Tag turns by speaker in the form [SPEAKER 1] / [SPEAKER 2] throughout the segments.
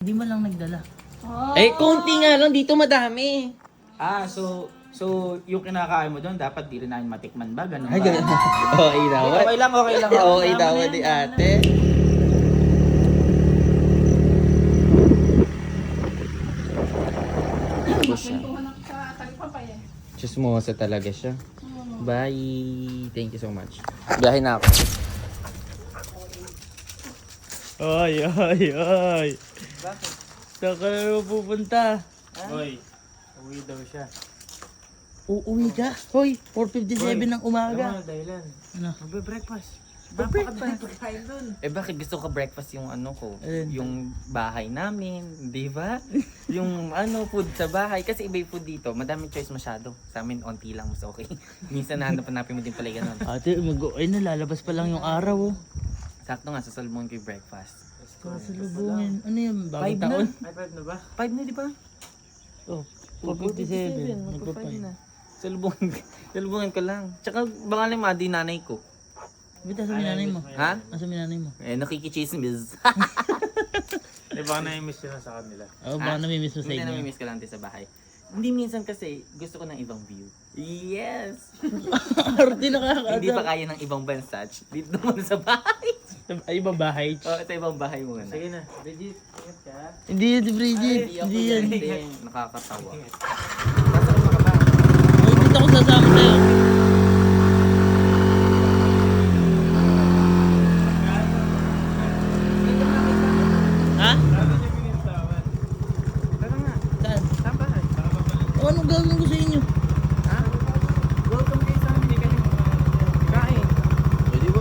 [SPEAKER 1] Hindi mo lang nagdala.
[SPEAKER 2] Oh.
[SPEAKER 3] Eh, konti nga lang. Dito madami.
[SPEAKER 4] So yung kinakain mo doon, dapat di rin namin matikman ba? Ganun ba?
[SPEAKER 3] Ay, ganun. Okay daw.
[SPEAKER 4] Okay lang.
[SPEAKER 3] Okay daw di ate. Tapos siya. Chismosa talaga siya. Bye. Thank you so much. Biyahe na ako.
[SPEAKER 1] Ay.
[SPEAKER 4] Bakit?
[SPEAKER 1] Saan ka na pupunta?
[SPEAKER 4] Hoy, uwi daw siya.
[SPEAKER 1] Uuwi ka? Hoy, 4:57 ng umaga.
[SPEAKER 4] Ano dahilan?
[SPEAKER 1] Ano?
[SPEAKER 4] Magbe-breakfast.
[SPEAKER 1] Breakfast.
[SPEAKER 4] Kain doon.
[SPEAKER 3] Eh bakit gusto ko breakfast yung ano ko?
[SPEAKER 1] Alin?
[SPEAKER 3] Yung bahay namin, di ba? Yung ano, food sa bahay. Kasi iba yung food dito. Madaming choice masyado. Sa amin, onti lang. Mas okay. Minsan nahanap-hanapin mo din pala yung ganun.
[SPEAKER 1] Ate, ay na, lalabas pa lang yung araw oh.
[SPEAKER 3] Sakto nga, sasalmon ko yung breakfast.
[SPEAKER 1] Sasalubungin. Ano yun? Bagong
[SPEAKER 3] 5 na?
[SPEAKER 1] taon?
[SPEAKER 4] Ay, 5 na ba?
[SPEAKER 3] 5 na, di ba?
[SPEAKER 1] Oh, 4:57.
[SPEAKER 3] Magpa-5
[SPEAKER 1] Magpa-5.
[SPEAKER 3] na. Salubungin ko lang. Tsaka baka lang madi nanay ko.
[SPEAKER 1] Ba't nasa minanay mo?
[SPEAKER 3] Ha?
[SPEAKER 1] Nasa minanay mo?
[SPEAKER 3] Eh, nakikichismis.
[SPEAKER 4] Di ba na-miss yun sa kanila?
[SPEAKER 1] Oh, baka namimiss mo sa
[SPEAKER 3] Hindi,
[SPEAKER 1] inyo.
[SPEAKER 3] namimiss ko lang din sa bahay. Hindi minsan kasi gusto ko ng ibang view. Yes!
[SPEAKER 1] Arti nakakaadap.
[SPEAKER 3] Hindi pa kaya ng ibang bansa. Dito naman sa bahay.
[SPEAKER 1] Ay, babahay.
[SPEAKER 3] Oh, sa ibang bahay mo na.
[SPEAKER 4] Sige na, Bridget, ingat ka.
[SPEAKER 1] Hindi yan si Bridget. Hindi yan.
[SPEAKER 3] Nakakatawa.
[SPEAKER 1] Ay, dito ako sasama sa'yo. Ha?
[SPEAKER 3] Tara nga.
[SPEAKER 1] Saan?
[SPEAKER 3] Saan bahay?
[SPEAKER 1] O, anong gagawin ko sa inyo?
[SPEAKER 3] Ha? Welcome kayo sa amin. Kain. Pwede ba?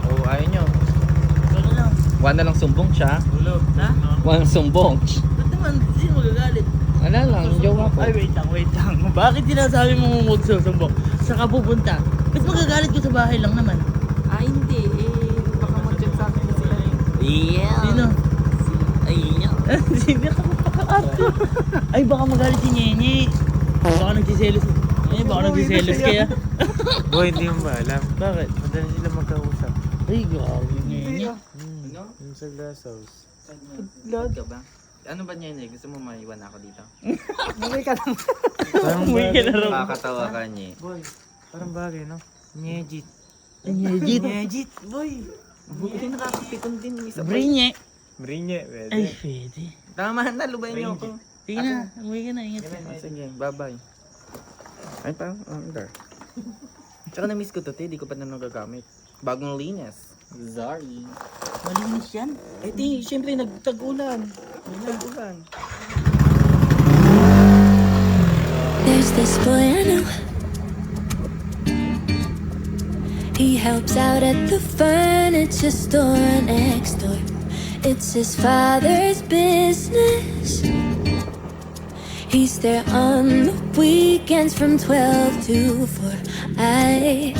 [SPEAKER 3] Oo, ayaw nyo.
[SPEAKER 1] Ano lang?
[SPEAKER 3] One na lang sumbong siya.
[SPEAKER 4] Tulog.
[SPEAKER 1] Ha?
[SPEAKER 3] One sumbong.
[SPEAKER 1] Ba't naman? Sino magagalit?
[SPEAKER 3] Wala lang, jowa ko.
[SPEAKER 1] Ay, wait lang. Bakit sinasabi mo huwag susumbok? Saan ka pupunta? Ba't magagalit ko sa bahay lang naman?
[SPEAKER 3] Ah, hindi. Eh, baka mag-chat sa akin na sila. Yeah.
[SPEAKER 1] Sino?
[SPEAKER 3] Ay, yeah.
[SPEAKER 1] Sino ka makakaate? Ay, baka magalit si Nyenye. Baka nagsiselos. Eh, baka nagsiselos kaya.
[SPEAKER 4] Boy, hindi mo ba alam?
[SPEAKER 1] Bakit?
[SPEAKER 4] Madali sila magkausap.
[SPEAKER 1] Ay, grabe Nyenye.
[SPEAKER 3] Ano?
[SPEAKER 4] Yung sa glass house.
[SPEAKER 3] Lord ka ba? Ano ba niya yun? Gusto mo maiwan ako dito?
[SPEAKER 4] Parang
[SPEAKER 1] Umuwi ka na raw.
[SPEAKER 3] Nakakatawa ka niya.
[SPEAKER 4] Boy, parang bagay, no? Nyejit.
[SPEAKER 1] Ay, Nyejit.
[SPEAKER 3] Nyejit, boy. Buti nakakapikon din. Isa pa.
[SPEAKER 1] Brinye.
[SPEAKER 4] Brinye,
[SPEAKER 1] Ay,
[SPEAKER 4] pwede.
[SPEAKER 1] pwede.
[SPEAKER 3] Tama na, lubayin niyo ako.
[SPEAKER 1] Sige na, umuwi ka na. Ingat ka.
[SPEAKER 3] Ah, sige, bye-bye. Ay, parang under. Tsaka na-miss ko to, te. Di ko pa na nagagamit. Bagong linis. Sorry.
[SPEAKER 1] Malinis yan.
[SPEAKER 3] Eh, di, syempre, nagtag-ulan. Nagtag-ulan.
[SPEAKER 2] There's this boy I know. He helps out at the furniture store next door. It's his father's business. He's there on the weekends from 12 to 4. I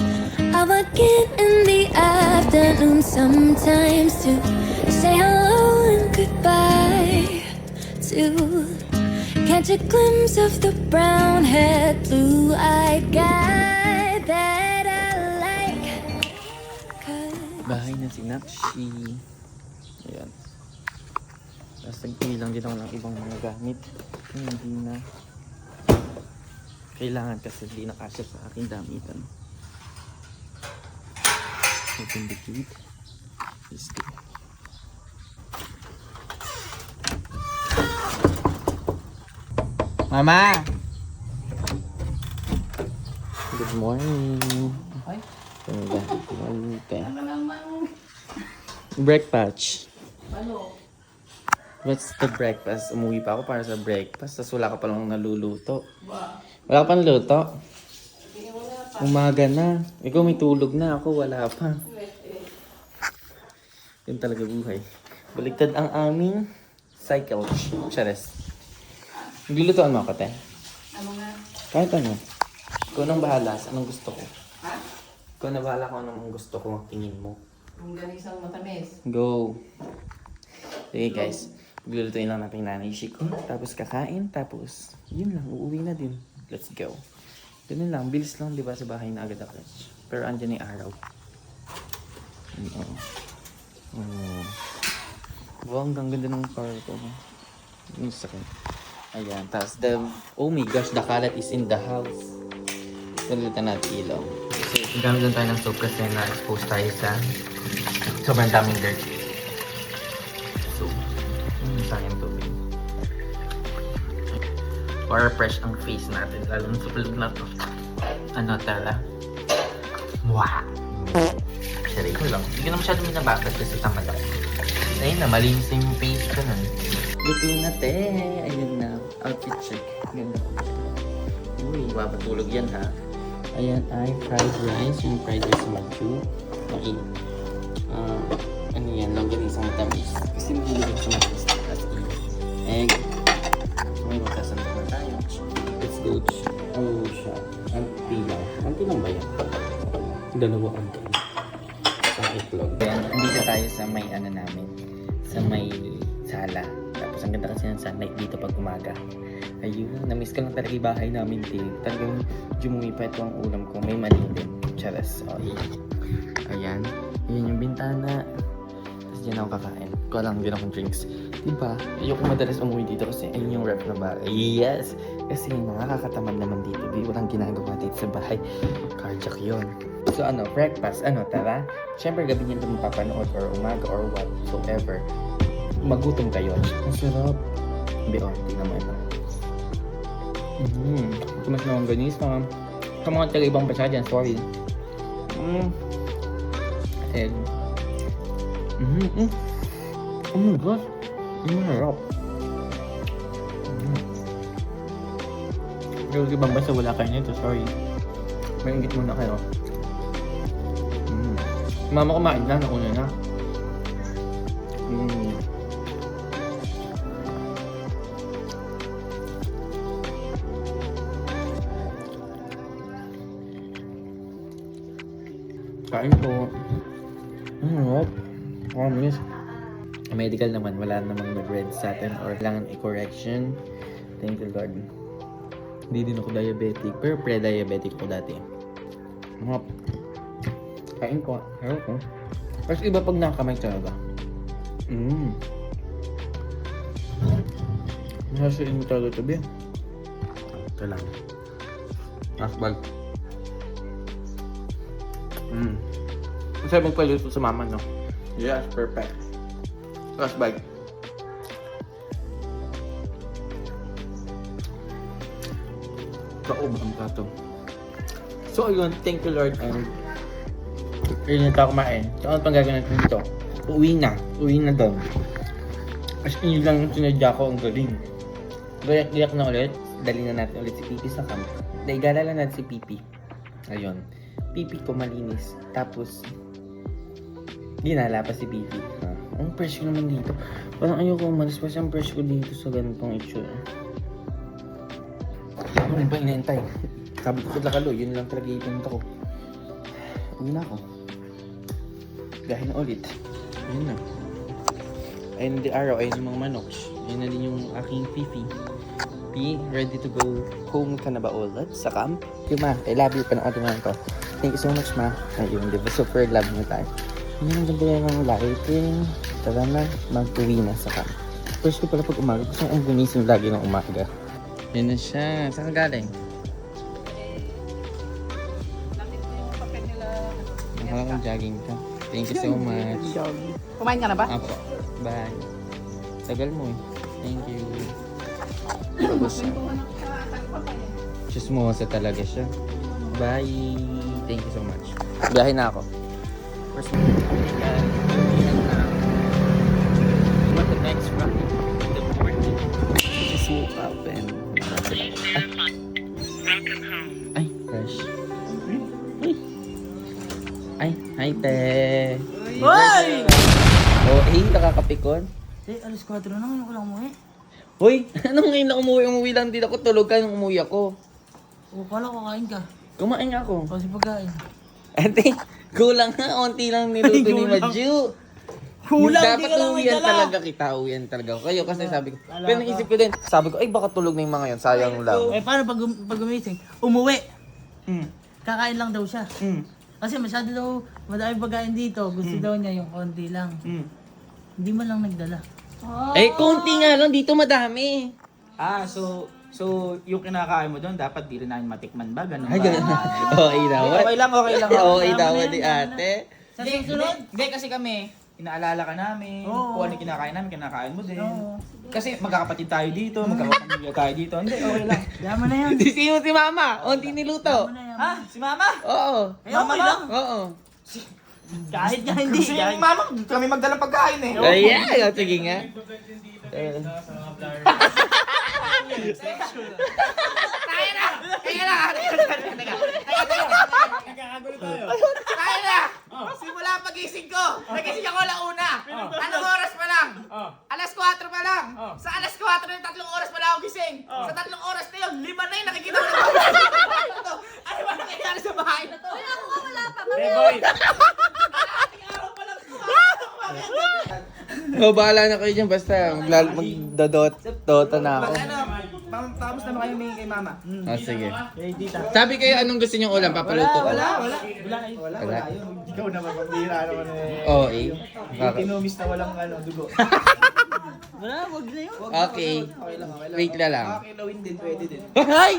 [SPEAKER 2] walk in the afternoon sometimes to say hello and goodbye, to catch a glimpse of the brown-haired, blue-eyed guy that I like. 'Cause
[SPEAKER 3] Bahay na si Nakshi. Ayan. Tapos nagpili lang din ako ng ibang mga gamit. Hindi na. Kailangan kasi hindi na kasya sa aking damitan. Open the gate. Let's go. Mama! Good morning.
[SPEAKER 1] Ay.
[SPEAKER 3] Breakfast.
[SPEAKER 1] Ano?
[SPEAKER 3] What's the breakfast? Umuwi pa ako para sa breakfast. Tapos wala ka palang naluluto. Wala ka pang luto? Umaga na. Ikaw may tulog na. Ako wala pa. Yun talaga buhay. Baligtad ang aming cycle. Chares. Naglulutoan mo ako, te?
[SPEAKER 2] Ano nga?
[SPEAKER 3] Kahit ano. Ikaw nang bahala sa anong gusto ko.
[SPEAKER 2] Ha?
[SPEAKER 3] Ikaw na bahala kung anong gusto ko. Tingin mo.
[SPEAKER 2] Ang ganisang matamis.
[SPEAKER 3] Go! Sige guys, maglulutuin lang natin nanay Shiko. Tapos kakain, tapos yun lang, uuwi na din. Let's go. Ganun lang, bilis lang diba sa bahay na agad ako. Pero andyan yung araw. Wow, ang ganda ng car ko. Yung sakit. Ayan, tapos oh my gosh, the kalat is in the house. Palitan natin ilaw. So, gamit lang tayo ng soap kasi na-expose tayo sa sobrang daming dirt. So, tayong tubig. Para fresh ang face natin, lalo na sa palug na to. Ano tala? Wow! Sari ko lang. Hindi ko na masyadong minabakit kasi tamad ako. Ayun na, malinis na yung face ko nun. Luto na te! Ayun na, outfit check. Ganda. Uy, mapatulog yan ha. Ayan ay fried rice. Yung fried rice na mag-chew. Okay. Ano yan, longganisang matamis. Kasi mahilig ako sa matamis. As in, egg. May magsasantok na tayo. Let's go. Oh, siya. Anti lang. Anti lang ba yan? Dalawa anti. Ang itlog. Ayan, dito tayo sa may ano namin. Sa may sala. Tapos ang ganda kasi ng sunlight dito pag umaga. Ayun, na-miss ko lang talaga yung bahay namin din. Talagang jumuwi pa ito ang ulam ko. May mali din. Charas. Oh, ayan. Ayan yung bintana. Tapos dyan ako kakain. Ko lang din akong drinks. Diba? Ayoko madalas umuwi dito kasi ayun yung ref na bahay. Yes! Kasi nakakatamad naman dito. Di walang ginagawa dito sa bahay. Carjack yun. So ano, breakfast. Ano, tara? Siyempre gabi niyan ito mapapanood or umaga or whatsoever. Magutom kayo. Ang sarap. Beon, tingnan mo ito. Ito mas ganis na sa mga taga-ibang bansa dyan, sorry. Egg. Oh my gosh. Ang harap. Pero sa ibang bansa wala kayo nito, sorry. Maingit muna kayo. Mama kumain na, nakuna na. Kain po. What? Promise. Medical naman, wala namang nag-red sa atin or kailangan i-correction. Thank you Lord. Hindi din ako diabetic, pero pre-diabetic ako dati. Kain ko. Ayaw ko. Kasi iba pag nakakamay talaga. Nasasiin mo talaga ito, Bia. Ito lang. Asbag. Kasi magpaluto sa mama, no? Yes, perfect. Asbag. Kaob ang plato. So, ayun. Thank you, Lord. And yun yung kumain. So, ano pang gagawin natin dito? Uwi na doon. As in, yun lang yung sinadya ko. Ang galing. Gayak na ulit. Dali na natin ulit si Pipi sa camp. Naigala lang natin si Pipi. Ayun. Pipi ko malinis. Tapos, ginala pa si Pipi. Ang fresh ko naman dito. Parang ayoko umalis pa siyang fresh ko dito sa ganitong itsura. Ako rin pa inaantay. Sabi ko sa Lakalo, yun lang talaga ipunta ko. Uwi na ako. Gahin na ulit. Ayun na. Ayun di araw, ayun yung mga manok. Ayun na din yung aking Fifi. Pi, ready to go home ka na ba ulit sa camp? Okay ma, I love you. Panakatunan ko. Thank you so much ma. Ayun, di ba? Super love mo tayo. Ayun ang ganda yung lighting. Tara na, mag-uwi na sa camp. First ko pala pag umaga. Gusto kong gumising lagi ng umaga. Ayun na siya. Saan ka galing? Nakakang jogging ka. Thank you so much.
[SPEAKER 2] Kumain ka na ba?
[SPEAKER 3] Apo. Bye. Tagal mo eh. Thank you. Tapos siya. Chismosa talaga siya. Bye. Thank you so much. Biyahe na ako. First one. What the next round? The morning. Just woke up and ay, fresh. Ay, hi te.
[SPEAKER 1] Hoy!
[SPEAKER 3] Oh, nakakapikon.
[SPEAKER 1] Alas 4 na, ngayon ko lang umuwi.
[SPEAKER 3] Hoy, anong ngayon na umuwi? Umuwi lang din ako. Tulog ka nung umuwi ako.
[SPEAKER 1] O, kala ko kain ka.
[SPEAKER 3] Kumain ako.
[SPEAKER 1] Kasi pagkain.
[SPEAKER 3] Ate, kulang nga. Onti lang niluto ni
[SPEAKER 1] Kulang.
[SPEAKER 3] Madju.
[SPEAKER 1] Kulang, di
[SPEAKER 3] Dapat
[SPEAKER 1] ka lang may
[SPEAKER 3] uwian
[SPEAKER 1] dala.
[SPEAKER 3] talaga kita. Uwian talaga ako. Kayo kasi sabi ko.
[SPEAKER 1] Wala
[SPEAKER 3] Pero
[SPEAKER 1] ka.
[SPEAKER 3] naisip ko din. Sabi ko, ay baka tulog na yung mga yun. Sayang lang.
[SPEAKER 1] Eh, paano pag gumising? Umuwi.
[SPEAKER 3] Mm.
[SPEAKER 1] Kakain lang daw siya.
[SPEAKER 3] Mm.
[SPEAKER 1] Kasi masyado daw, madami pagkain dito. Gusto daw niya yung konti lang.
[SPEAKER 3] Mm.
[SPEAKER 1] Hindi man lang nagdala.
[SPEAKER 3] Eh, konti nga lang. Dito madami.
[SPEAKER 4] So yung kinakain mo doon, dapat di rin namin matikman ba? Ganun ba?
[SPEAKER 3] Ay, ganun. Okay daw.
[SPEAKER 4] Okay lang.
[SPEAKER 3] Okay daw ni ate.
[SPEAKER 1] Sa susunod?
[SPEAKER 4] Hindi kasi kami, inaalala ka namin,
[SPEAKER 1] Oo.
[SPEAKER 4] kung ano yung kinakain namin, kinakain mo din. Kasi magkakapatid tayo dito, magkakapamilya tayo dito. Hindi, okay lang.
[SPEAKER 1] Yaman na yan.
[SPEAKER 3] Hindi si mama. Onti niluto.
[SPEAKER 1] Yaman na yan.
[SPEAKER 4] Ha? Si mama?
[SPEAKER 3] Oo.
[SPEAKER 1] Eh, okay lang.
[SPEAKER 3] Oo.
[SPEAKER 1] Kahit nga hindi.
[SPEAKER 4] Kasi yung mama, kami magdalang pagkain eh.
[SPEAKER 3] Ayan. Sige nga.
[SPEAKER 4] Kaya na! Simula pagising ko! Nagising ako alauna! Anong oras pa lang? Alas 4 pa lang! Sa alas 4 yung 3 oras pa lang ako gising! Sa 3 oras na yun, 5 na yung nakikita ko sa bahay na to! Ano ba nangyayari sa bahay na to?
[SPEAKER 3] O, bahala na kayo dyan. Basta magdodota na ako.
[SPEAKER 4] Tapos na ba kayo may kay mama?
[SPEAKER 3] O, sige.
[SPEAKER 1] Eh, tita.
[SPEAKER 3] Sabi kayo anong gusto niyong ulam? Papaloto ko.
[SPEAKER 4] Wala.
[SPEAKER 3] Wala.
[SPEAKER 4] Ikaw naman, pambira naman eh.
[SPEAKER 3] Oo, eh.
[SPEAKER 4] Tinumis na walang dugo.
[SPEAKER 1] Wala, wag na yun.
[SPEAKER 3] Okay.
[SPEAKER 4] Okay lang.
[SPEAKER 3] Wait na lang.
[SPEAKER 4] Kakilawin din, pwede din.
[SPEAKER 3] Ay!